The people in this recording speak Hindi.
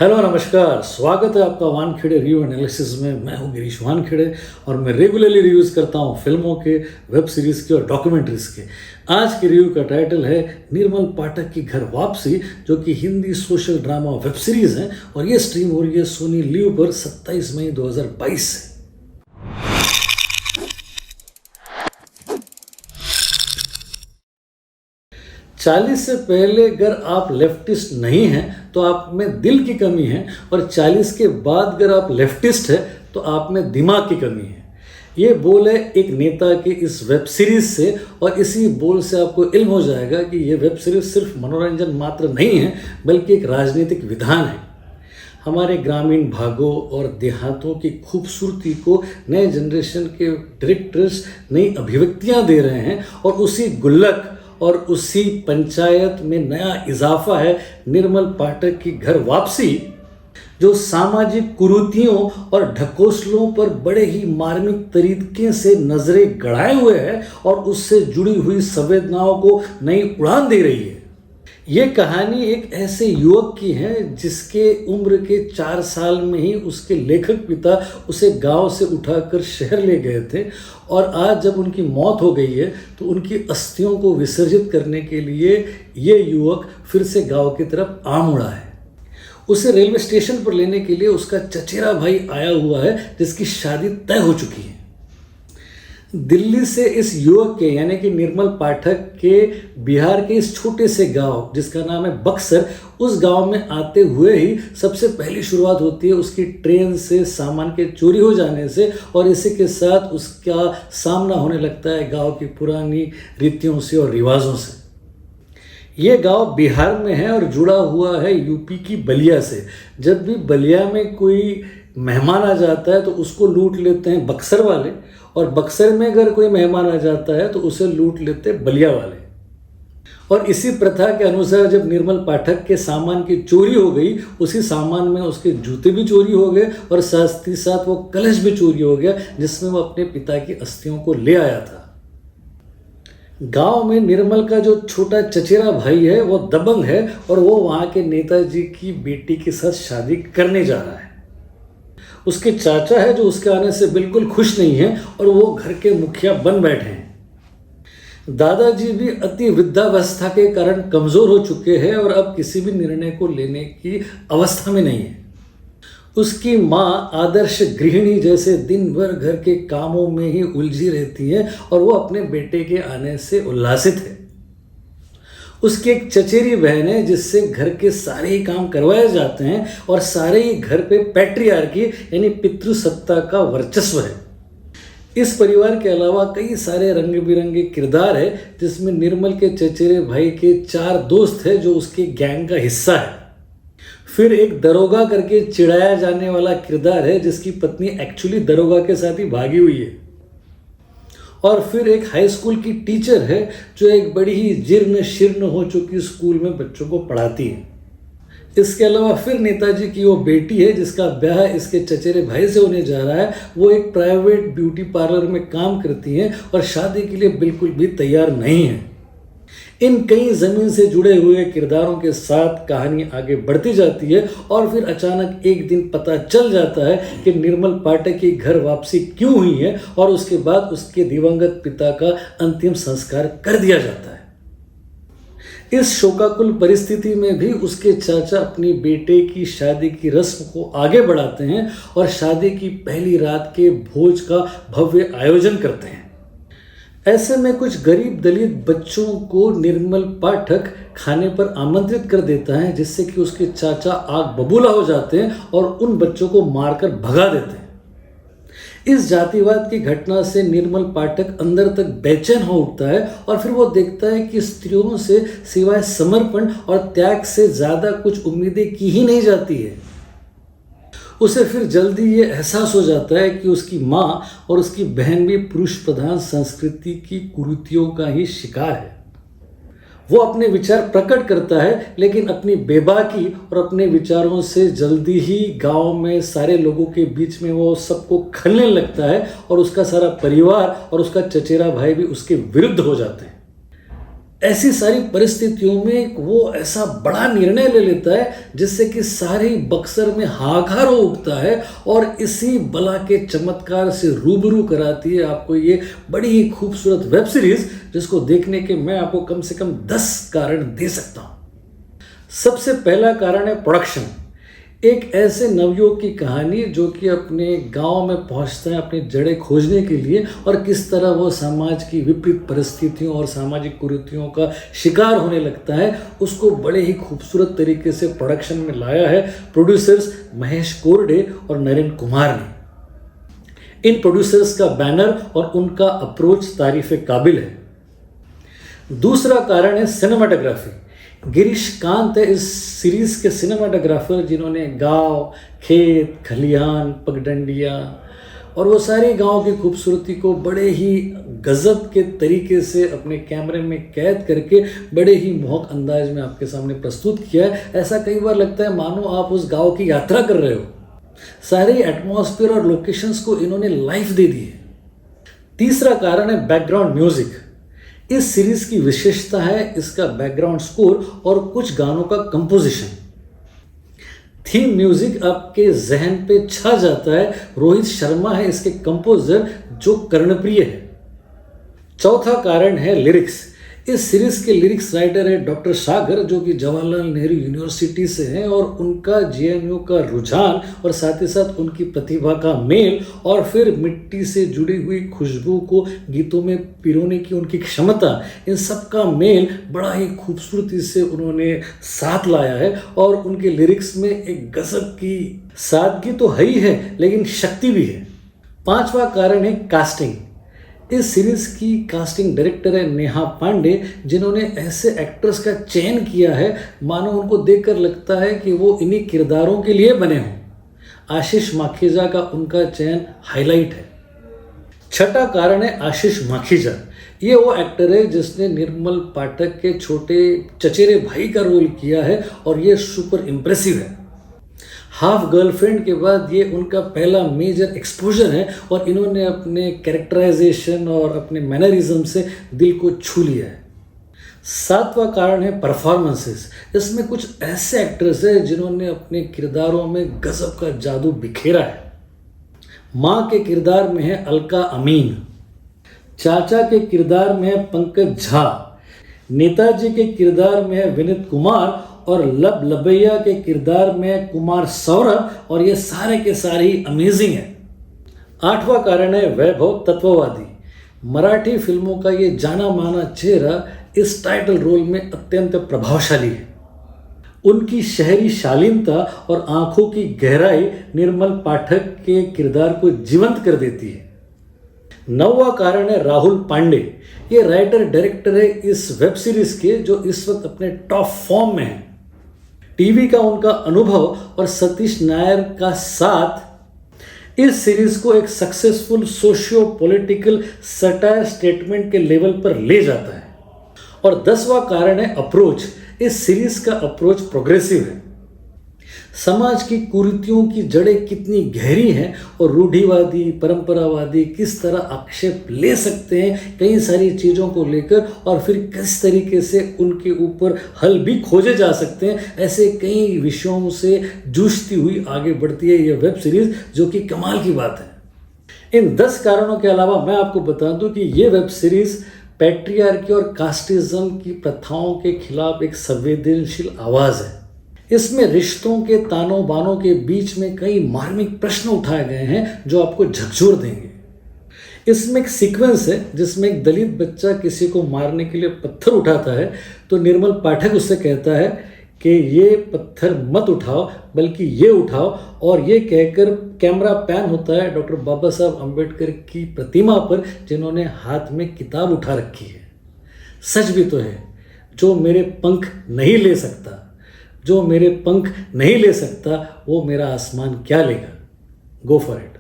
हेलो नमस्कार, स्वागत है आपका वानखेड़े रिव्यू एनालिसिस में। मैं हूं गिरीश वानखेड़े और मैं रेगुलरली रिव्यूज़ करता हूं फिल्मों के, वेब सीरीज़ के और डॉक्यूमेंट्रीज़ के। आज के रिव्यू का टाइटल है निर्मल पाठक की घर वापसी, जो कि Hindi social drama web series है और ये स्ट्रीम हो रही है सोनी लिव पर 27 मई 2022 से। चालीस से पहले अगर आप लेफ्टिस्ट नहीं हैं तो आप में दिल की कमी है, और 40 के बाद अगर आप लेफ्टिस्ट है तो आप में दिमाग की कमी है। ये बोल है एक नेता के इस वेब सीरीज से, और इसी बोल से आपको इल्म हो जाएगा कि ये वेब सीरीज सिर्फ मनोरंजन मात्र नहीं है बल्कि एक राजनीतिक विधान है। हमारे ग्रामीण भागों और देहातों की खूबसूरती को नए जनरेशन के डायरेक्टर्स नई अभिव्यक्तियां दे रहे हैं, और उसी गुल्लक और उसी पंचायत में नया इजाफा है निर्मल पाठक की घर वापसी, जो सामाजिक कुरीतियों और ढकोसलों पर बड़े ही मार्मिक तरीके से नजरें गड़ाए हुए है और उससे जुड़ी हुई संवेदनाओं को नई उड़ान दे रही है। ये कहानी एक ऐसे युवक की है जिसके उम्र के 4 साल में ही उसके लेखक पिता उसे गांव से उठाकर शहर ले गए थे, और आज जब उनकी मौत हो गई है तो उनकी अस्थियों को विसर्जित करने के लिए ये युवक फिर से गांव की तरफ आ मुड़ा है। उसे रेलवे स्टेशन पर लेने के लिए उसका चचेरा भाई आया हुआ है जिसकी शादी तय हो चुकी है। दिल्ली से इस युवक के यानी कि निर्मल पाठक के बिहार के इस छोटे से गांव जिसका नाम है बक्सर, उस गांव में आते हुए ही सबसे पहली शुरुआत होती है उसकी ट्रेन से सामान के चोरी हो जाने से, और इसी के साथ उसका सामना होने लगता है गांव की पुरानी रीतियों से और रिवाजों से। ये गांव बिहार में है और जुड़ा हुआ है यूपी की बलिया से। जब भी बलिया में कोई मेहमान आ जाता है तो उसको लूट लेते हैं बक्सर वाले, और बक्सर में अगर कोई मेहमान आ जाता है तो उसे लूट लेते बलिया वाले। और इसी प्रथा के अनुसार जब निर्मल पाठक के सामान की चोरी हो गई, उसी सामान में उसके जूते भी चोरी हो गए और साथ ही साथ वो कलश भी चोरी हो गया जिसमें वो अपने पिता की अस्थियों को ले आया था। गांव में निर्मल का जो छोटा चचेरा भाई है वो दबंग है, और वो वहां के नेताजी की बेटी के साथ शादी करने जा रहा है। उसके चाचा है जो उसके आने से बिल्कुल खुश नहीं है, और वो घर के मुखिया बन बैठे हैं। दादाजी भी अति वृद्धावस्था के कारण कमजोर हो चुके हैं और अब किसी भी निर्णय को लेने की अवस्था में नहीं है। उसकी माँ आदर्श गृहिणी जैसे दिन भर घर के कामों में ही उलझी रहती है, और वो अपने बेटे के आने से उल्लासित है। उसकी एक चचेरी बहन है जिससे घर के सारे ही काम करवाए जाते हैं, और सारे ही घर पे पैट्रियार्की यानी पितृसत्ता का वर्चस्व है। इस परिवार के अलावा कई सारे रंग बिरंगे किरदार है, जिसमें निर्मल के चचेरे भाई के 4 दोस्त हैं जो उसके गैंग का हिस्सा है। फिर एक दरोगा करके चिढ़ाया जाने वाला किरदार है जिसकी पत्नी एक्चुअली दरोगा के साथ ही भागी हुई है। और फिर एक हाई स्कूल की टीचर है जो एक बड़ी ही जीर्ण शीर्ण हो चुकी स्कूल में बच्चों को पढ़ाती है। इसके अलावा फिर नेताजी की वो बेटी है जिसका ब्याह इसके चचेरे भाई से होने जा रहा है। वो एक प्राइवेट ब्यूटी पार्लर में काम करती है और शादी के लिए बिल्कुल भी तैयार नहीं है। इन कई जमीन से जुड़े हुए किरदारों के साथ कहानी आगे बढ़ती जाती है, और फिर अचानक एक दिन पता चल जाता है कि निर्मल पाठक की घर वापसी क्यों हुई है, और उसके बाद उसके दिवंगत पिता का अंतिम संस्कार कर दिया जाता है। इस शोकाकुल परिस्थिति में भी उसके चाचा अपनी बेटे की शादी की रस्म को आगे बढ़ाते हैं और शादी की पहली रात के भोज का भव्य आयोजन करते हैं। ऐसे में कुछ गरीब दलित बच्चों को निर्मल पाठक खाने पर आमंत्रित कर देता है, जिससे कि उसके चाचा आग बबूला हो जाते हैं और उन बच्चों को मारकर भगा देते हैं। इस जातिवाद की घटना से निर्मल पाठक अंदर तक बेचैन हो उठता है, और फिर वो देखता है कि स्त्रियों से सिवाय समर्पण और त्याग से ज़्यादा कुछ उम्मीदें की ही नहीं जाती है। उसे फिर जल्दी ये एहसास हो जाता है कि उसकी माँ और उसकी बहन भी पुरुष प्रधान संस्कृति की कुरीतियों का ही शिकार है। वो अपने विचार प्रकट करता है, लेकिन अपनी बेबाकी और अपने विचारों से जल्दी ही गांव में सारे लोगों के बीच में वो सबको खलने लगता है, और उसका सारा परिवार और उसका चचेरा भाई भी उसके विरुद्ध हो जाते हैं। ऐसी सारी परिस्थितियों में वो ऐसा बड़ा निर्णय ले लेता है जिससे कि सारे बक्सर में हाहाकार हो उठता है और इसी बला के चमत्कार से रूबरू कराती है आपको ये बड़ी ही खूबसूरत वेब सीरीज, जिसको देखने के मैं आपको कम से कम 10 कारण दे सकता हूँ। सबसे पहला कारण है प्रोडक्शन। एक ऐसे नवयुवक की कहानी जो कि अपने गांव में पहुंचता है अपनी जड़ें खोजने के लिए, और किस तरह वो समाज की विपरीत परिस्थितियों और सामाजिक कुरीतियों का शिकार होने लगता है, उसको बड़े ही खूबसूरत तरीके से प्रोडक्शन में लाया है प्रोड्यूसर्स महेश कोरडे और नरेंद्र कुमार ने। इन प्रोड्यूसर्स का बैनर और उनका अप्रोच तारीफ काबिल है। दूसरा कारण है सिनेमाटोग्राफी। गिरीश कांत है इस सीरीज के सिनेमाटोग्राफर, जिन्होंने गांव, खेत, खलिहान, पगडंडियाँ और वो सारे गांव की खूबसूरती को बड़े ही गजब के तरीके से अपने कैमरे में कैद करके बड़े ही मोहक अंदाज में आपके सामने प्रस्तुत किया है। ऐसा कई बार लगता है मानो आप उस गांव की यात्रा कर रहे हो। सारे एटमॉस्फेयर और लोकेशंस को इन्होंने लाइफ दे दी है। तीसरा कारण है बैकग्राउंड म्यूजिक। इस सीरीज की विशेषता है इसका बैकग्राउंड स्कोर और कुछ गानों का कंपोजिशन। थीम म्यूजिक आपके जहन पे छा जाता है। रोहित शर्मा है इसके कंपोजर, जो कर्णप्रिय है। चौथा कारण है लिरिक्स। इस सीरीज के लिरिक्स राइटर है डॉक्टर सागर, जो कि जवाहरलाल नेहरू यूनिवर्सिटी से हैं, और उनका जेएनयू का रुझान और साथ ही साथ उनकी प्रतिभा का मेल और फिर मिट्टी से जुड़ी हुई खुशबू को गीतों में पिरोने की उनकी क्षमता, इन सब का मेल बड़ा ही खूबसूरती से उन्होंने साथ लाया है। और उनके लिरिक्स में एक गजब की सादगी तो है ही है, लेकिन शक्ति भी है। पांचवा कारण है कास्टिंग। इस सीरीज की कास्टिंग डायरेक्टर है नेहा पांडे, जिन्होंने ऐसे एक्टर्स का चयन किया है मानो उनको देखकर लगता है कि वो इन्हीं किरदारों के लिए बने हों। आशीष माखीजा का उनका चयन हाईलाइट है। छठा कारण है आशीष माखीजा। ये वो एक्टर है जिसने निर्मल पाठक के छोटे चचेरे भाई का रोल किया है और ये सुपर इम्प्रेसिव है। हाफ गर्लफ्रेंड के बाद ये उनका पहला मेजर एक्सपोजर है और इन्होंने अपने कैरेक्टराइजेशन और अपने मैनरिज्म से दिल को छू लिया है। सातवां कारण है परफॉर्मेंसेस। इसमें कुछ ऐसे एक्टर्स हैं जिन्होंने अपने किरदारों में गजब का जादू बिखेरा है। माँ के किरदार में है अलका अमीन, चाचा के किरदार में है पंकज झा, नेताजी के किरदार में है विनीत कुमार और लब लबैया के किरदार में कुमार सौरभ, और ये सारे के सारे ही अमेजिंग है। आठवां कारण है वैभव तत्ववादी। मराठी फिल्मों का ये जाना माना चेहरा इस टाइटल रोल में अत्यंत प्रभावशाली है। उनकी शहरी शालीनता और आंखों की गहराई निर्मल पाठक के किरदार को जीवंत कर देती है। नौवां कारण है राहुल पांडे। ये राइटर डायरेक्टर है इस वेब सीरीज के, जो इस वक्त अपने टॉप फॉर्म में है। टीवी का उनका अनुभव और सतीश नायर का साथ इस सीरीज को एक successful socio political satire statement के लेवल पर ले जाता है। और 10वां कारण है अप्रोच। इस सीरीज का अप्रोच प्रोग्रेसिव है। समाज की कुरीतियों की जड़ें कितनी गहरी हैं और रूढ़िवादी परंपरावादी किस तरह आक्षेप ले सकते हैं कई सारी चीज़ों को लेकर, और फिर किस तरीके से उनके ऊपर हल भी खोजे जा सकते हैं, ऐसे कई विषयों से जूझती हुई आगे बढ़ती है ये वेब सीरीज, जो कि कमाल की बात है। इन 10 कारणों के अलावा मैं आपको बता दूं कि ये वेब सीरीज पैट्रियार्की और कास्टिज्म की प्रथाओं के खिलाफ एक संवेदनशील आवाज़ है। इसमें रिश्तों के तानों बानों के बीच में कई मार्मिक प्रश्न उठाए गए हैं जो आपको झकझोर देंगे। इसमें एक सीक्वेंस है जिसमें एक दलित बच्चा किसी को मारने के लिए पत्थर उठाता है, तो निर्मल पाठक उससे कहता है कि ये पत्थर मत उठाओ बल्कि ये उठाओ, और ये कहकर कैमरा पैन होता है डॉक्टर बाबा साहब अम्बेडकर की प्रतिमा पर, जिन्होंने हाथ में किताब उठा रखी है। सच भी तो है, जो मेरे पंख नहीं ले सकता, जो मेरे पंख नहीं ले सकता, वो मेरा आसमान क्या लेगा। Go for it.